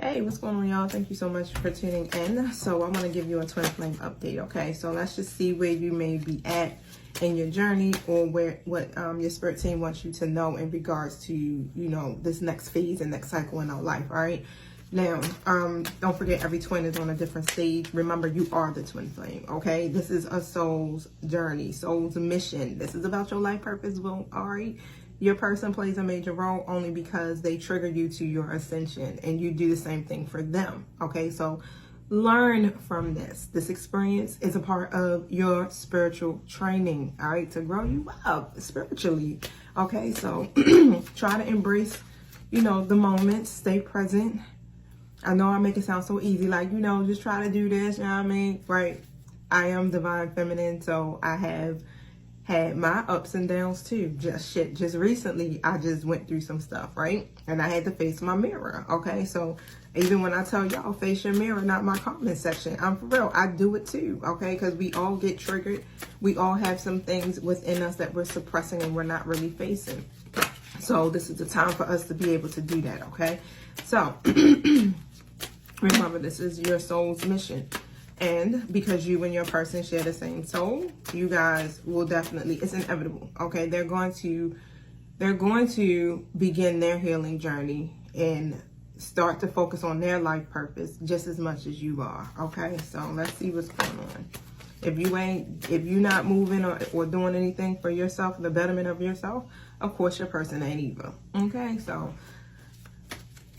Hey, what's going on, y'all? Thank you so much for tuning in. So I'm going to give you a twin flame update, okay? So let's just see where you may be at in your journey, or what your spirit team wants you to know in regards to, you know, this next phase and next cycle in our life, all right? Now, don't forget, every twin is on a different stage. Remember, you are the twin flame, okay? This is a soul's journey, soul's mission. This is about your life purpose, all right? Your person plays a major role only because they trigger you to your ascension, and you do the same thing for them, okay? So learn from this. This experience is a part of your spiritual training, all right, to grow you up spiritually, okay? So try to embrace, you know, the moment, stay present. I know I make it sound so easy, like, you know, just try to do this, you know what I mean? Right? I am divine feminine, so I have had my ups and downs too. Just recently, I just went through some stuff, right? And I had to face my mirror, okay? So even when I tell y'all, face your mirror, not my comment section, I'm for real, I do it too, okay? Because we all get triggered. We all have some things within us that we're suppressing and we're not really facing. So this is the time for us to be able to do that, okay? So remember, this is your soul's mission. And because you and your person share the same soul, you guys will definitely, it's inevitable, okay? They're going to begin their healing journey and start to focus on their life purpose just as much as you are, okay? So let's see what's going on. If you're not moving or doing anything for yourself, the betterment of yourself, of course your person ain't either, okay? So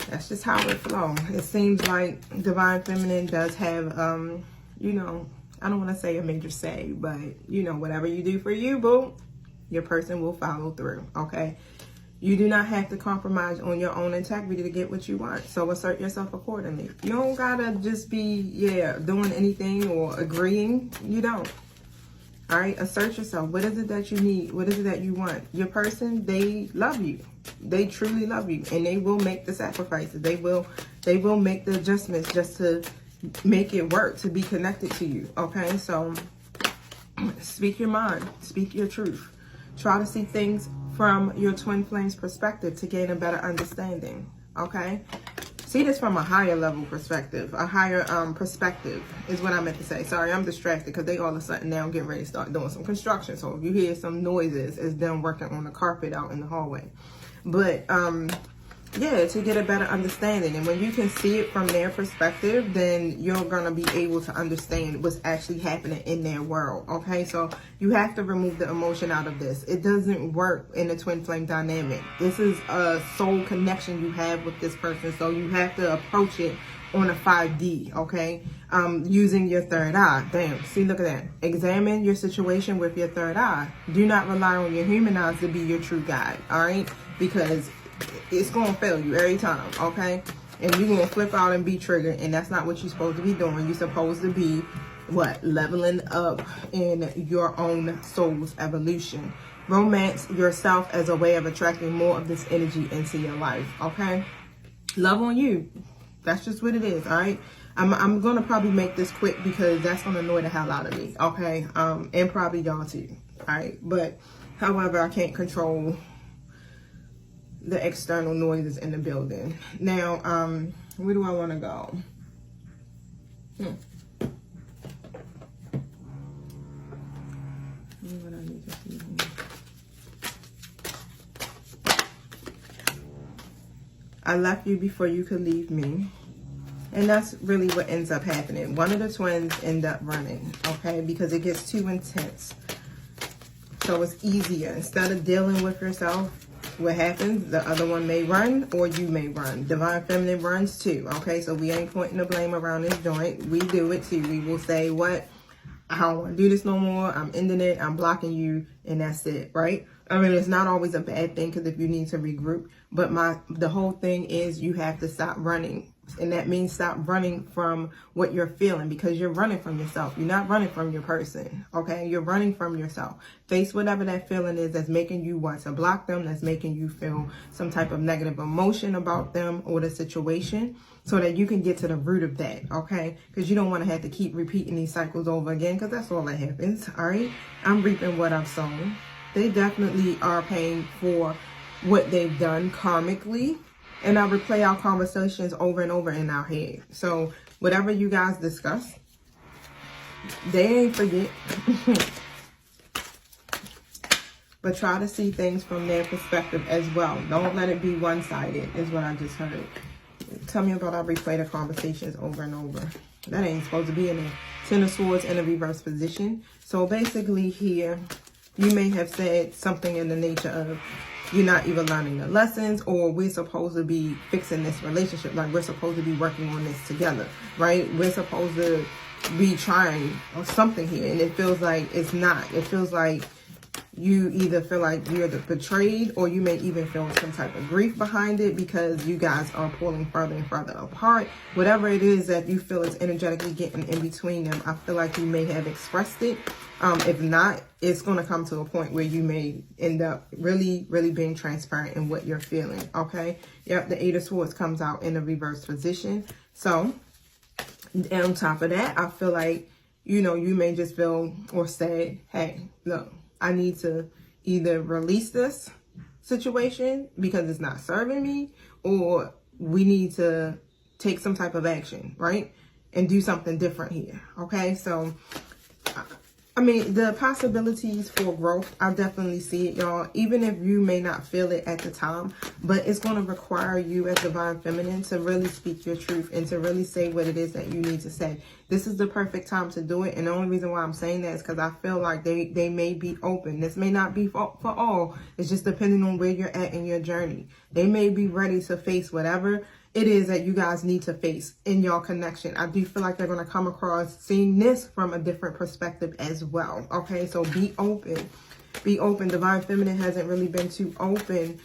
that's just how it flows. It seems like Divine Feminine does have, you know, I don't want to say a major say, but, you know, whatever you do for you, boo, your person will follow through, okay? You do not have to compromise on your own integrity to get what you want, so assert yourself accordingly. You don't gotta just be, doing anything or agreeing. You don't. All right, assert yourself. What is it that you need? What is it that you want? Your person, they love you. They truly love you, and they will make the sacrifices. They will make the adjustments just to make it work, to be connected to you, okay? So speak your mind, speak your truth. Try to see things from your twin flame's perspective to gain a better understanding, okay? See this from a higher level perspective, a higher perspective is what I meant to say. Sorry, I'm distracted because they all of a sudden now getting ready to start doing some construction. So if you hear some noises, it's them working on the carpet out in the hallway. But to get a better understanding. And when you can see it from their perspective, then you're going to be able to understand what's actually happening in their world, okay? So you have to remove the emotion out of this. It doesn't work in a twin flame dynamic. This is a soul connection you have with this person, so you have to approach it on a 5D, okay? Using your third eye. Damn, see, look at that. Examine your situation with your third eye. Do not rely on your human eyes to be your true guide, all right? Because it's going to fail you every time, okay? And you're going to flip out and be triggered, and that's not what you're supposed to be doing. You're supposed to be, leveling up in your own soul's evolution. Romance yourself as a way of attracting more of this energy into your life, okay? Love on you. That's just what it is, all right? I'm going to probably make this quick because that's going to annoy the hell out of me, okay? And probably y'all too, all right? But, however, I can't control the external noises in the building. Now, where do I want to go? What I need to see here. I left you before you could leave me. And that's really what ends up happening. One of the twins end up running, okay? Because it gets too intense. So it's easier. Instead of dealing with yourself, what happens, the other one may run or you may run. Divine Feminine runs too, okay? So we ain't pointing the blame around this joint. We do it too. We will say, what? I don't want to do this no more. I'm ending it. I'm blocking you. And that's it, right? I mean, it's not always a bad thing because if you need to regroup. But the whole thing is you have to stop running. And that means stop running from what you're feeling, because you're running from yourself. You're not running from your person, okay? You're running from yourself. Face whatever that feeling is that's making you want to block them, that's making you feel some type of negative emotion about them or the situation, so that you can get to the root of that, okay? Because you don't want to have to keep repeating these cycles over again, because that's all that happens, all right? I'm reaping what I've sown. They definitely are paying for what they've done karmically. and I replay our conversations over and over in our head. So whatever you guys discuss, they ain't forget. But try to see things from their perspective as well. Don't let it be one-sided, is what I just heard. Tell me about our replay the conversations over and over. That ain't supposed to be in there. 10 of Swords in a reverse position. So basically here, you may have said something in the nature of, you're not even learning the lessons, or we're supposed to be fixing this relationship. Like, we're supposed to be working on this together, right? We're supposed to be trying or something here. And it feels like it's not. It feels like you either feel like you're betrayed, or you may even feel some type of grief behind it because you guys are pulling further and further apart. Whatever it is that you feel is energetically getting in between them, I feel like you may have expressed it. If not, it's going to come to a point where you may end up really, really being transparent in what you're feeling, okay? Yep, the 8 of Swords comes out in a reverse position. So, and on top of that, I feel like, you know, you may just feel or say, hey, look, I need to either release this situation because it's not serving me, or we need to take some type of action, right? And do something different here, okay? So, I mean, the possibilities for growth, I definitely see it, y'all. Even if you may not feel it at the time, but it's going to require you as Divine Feminine to really speak your truth and to really say what it is that you need to say. This is the perfect time to do it. And the only reason why I'm saying that is because I feel like they may be open. This may not be for all. It's just depending on where you're at in your journey. They may be ready to face whatever it is that you guys need to face in your connection. I do feel like they're going to come across seeing this from a different perspective as well. Okay, so be open. Be open. Divine Feminine hasn't really been too open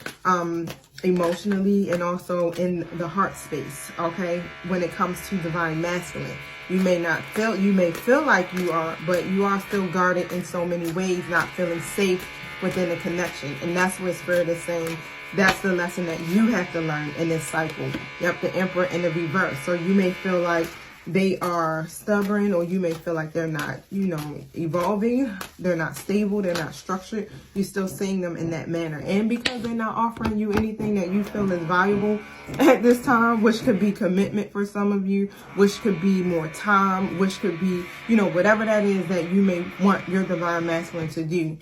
emotionally and also in the heart space, okay, when it comes to Divine Masculine. You may feel like you are, but you are still guarded in so many ways, not feeling safe within the connection. And that's what Spirit is saying. That's the lesson that you have to learn in this cycle. Yep, the Emperor in the reverse. So you may feel like they are stubborn, or you may feel like they're not, you know, evolving. They're not stable. They're not structured. You're still seeing them in that manner. And because they're not offering you anything that you feel is valuable at this time, which could be commitment for some of you, which could be more time, which could be, you know, whatever that is that you may want your Divine Masculine to do,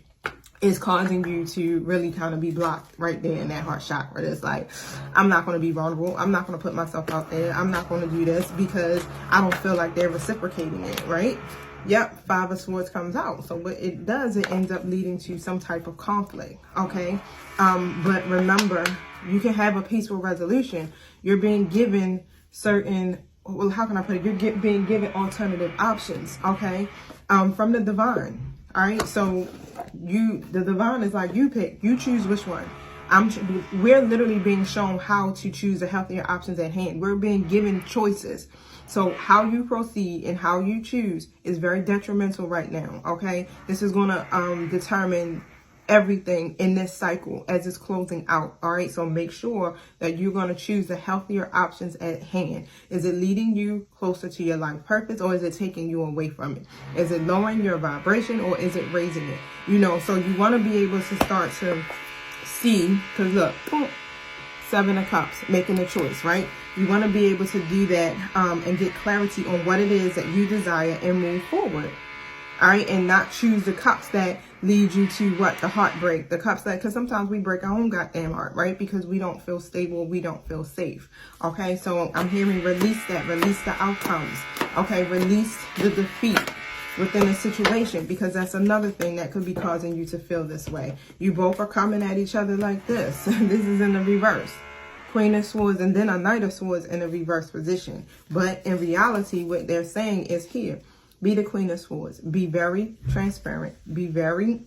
is causing you to really kind of be blocked right there in that heart chakra. It's like, I'm not going to be vulnerable. I'm not going to put myself out there. I'm not going to do this because I don't feel like they're reciprocating it, right? Yep, 5 of Swords comes out. So what it does, it ends up leading to some type of conflict, okay? But remember, you can have a peaceful resolution. You're being given certain, well, how can I put it? You're being given alternative options, okay? From the Divine. All right, so the Divine is like, you pick, you choose which one. We're literally being shown how to choose the healthier options at hand. We're being given choices. So how you proceed and how you choose is very detrimental right now, okay? This is going to determine everything in this cycle as it's closing out. All right, so make sure that you're going to choose the healthier options at hand. Is it leading you closer to your life purpose, or is it taking you away from it? Is it lowering your vibration, or is it raising it? You know, so you want to be able to start to see, because look, 7 of Cups, making a choice, right? You want to be able to do that and get clarity on what it is that you desire and move forward. All right, and not choose the cups that lead you to what? The heartbreak. The cups that, because sometimes we break our own goddamn heart, right? Because we don't feel stable, we don't feel safe. Okay, so I'm hearing release that, release the outcomes. Okay, release the defeat within a situation, because that's another thing that could be causing you to feel this way. You both are coming at each other like this. This is in the reverse. Queen of Swords and then a Knight of Swords in a reverse position. But in reality, what they're saying is here. Be the Queen of Swords. Be very transparent. Be very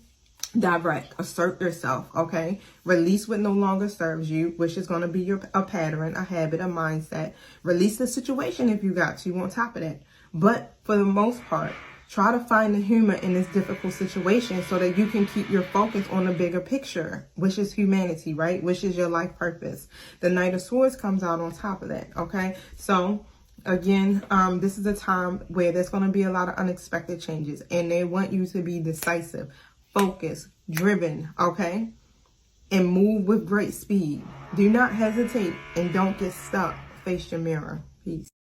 direct. Assert yourself, okay? Release what no longer serves you, which is going to be a pattern, a habit, a mindset. Release the situation if you got to on top of that. But for the most part, try to find the humor in this difficult situation so that you can keep your focus on the bigger picture, which is humanity, right? Which is your life purpose. The Knight of Swords comes out on top of that, okay? So again, this is a time where there's going to be a lot of unexpected changes, and they want you to be decisive, focused, driven, okay? and move with great speed. Do not hesitate and don't get stuck. Face your mirror. Peace.